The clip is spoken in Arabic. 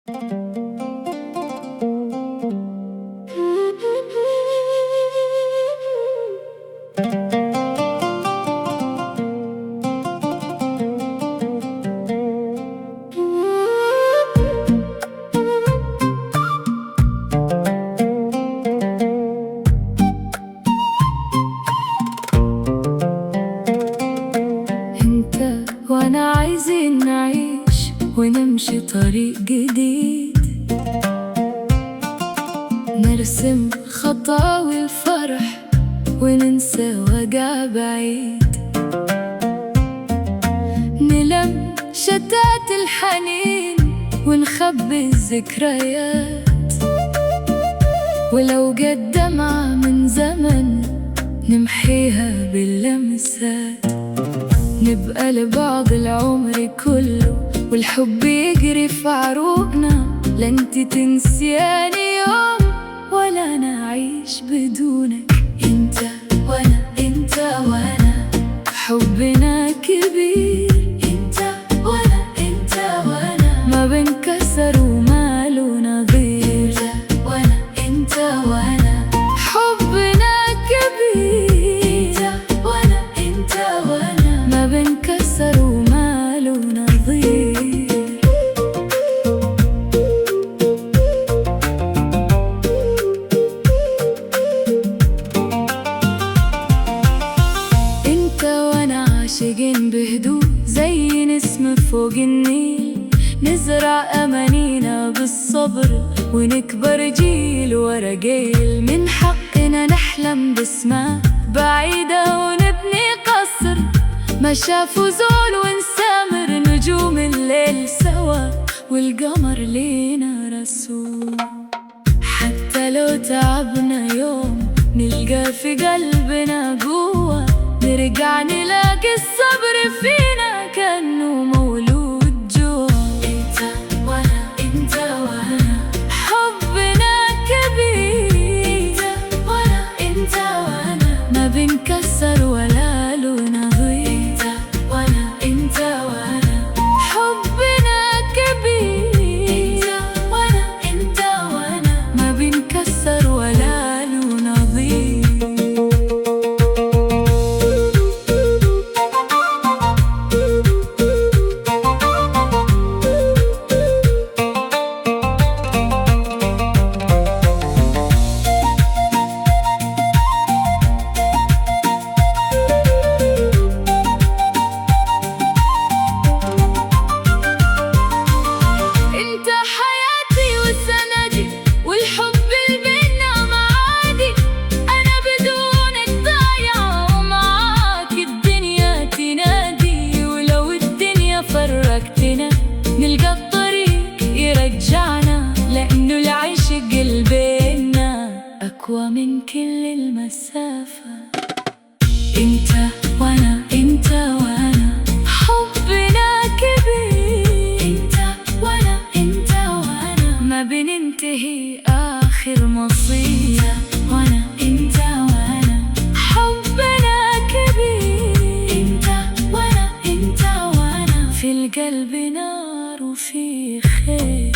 انت وانا عايزين نعيش ونمشي طريق جديد، نرسم خطاوي الفرح وننسى وجع بعيد، نلم شتات الحنين ونخبي الذكريات، ولو جت دمعة من زمن نمحيها باللمسات، نبقى لبعض العمر كله والحب يجري في عروقنا، لا انت تنسياني يوم ولا انا اعيش بدونك. انت وانا حبنا كبير، انت وانا ما بنكسر وماله نظير، انت وانا حبنا كبير، انت وانا ما بنكسر وماله نظير. انت وانا عاشقين بهدوء زي نسمة فوق النيل، نزرع أمانينا بالصبر ونكبر جيل ورا جيل، من حقنا نحلم بسماء بعيدة ونبني قصر ما شافوا زول، ونسامر نجوم الليل سوا والقمر لينا رسول. حتى لو تعبنا يوم نلقى في قلبنا قوة، نرجع نلاقي الصبر فينا كأنه مولود جوا. انت وانا حبنا كبير، انت وانا ما بنكسر ولا له نظير، انت وانا حبنا كبير، انت وانا ما بنكسر ولا له نظير. انت حياتي وسندي والحب اللي بينا معادي، انا بدونك ضايعة ومعاك الدنيا تنادي، ولو الدنيا فرقتنا نلقى الطريق يرجعنا، لانه العشق اللي بينا اقوى من كل المسافة. انت وانا حبنا كبير، انت وانا ما بننتهي آخر مصير، انت وانا حبنا كبير، انت وانا في القلب نار وفي خير.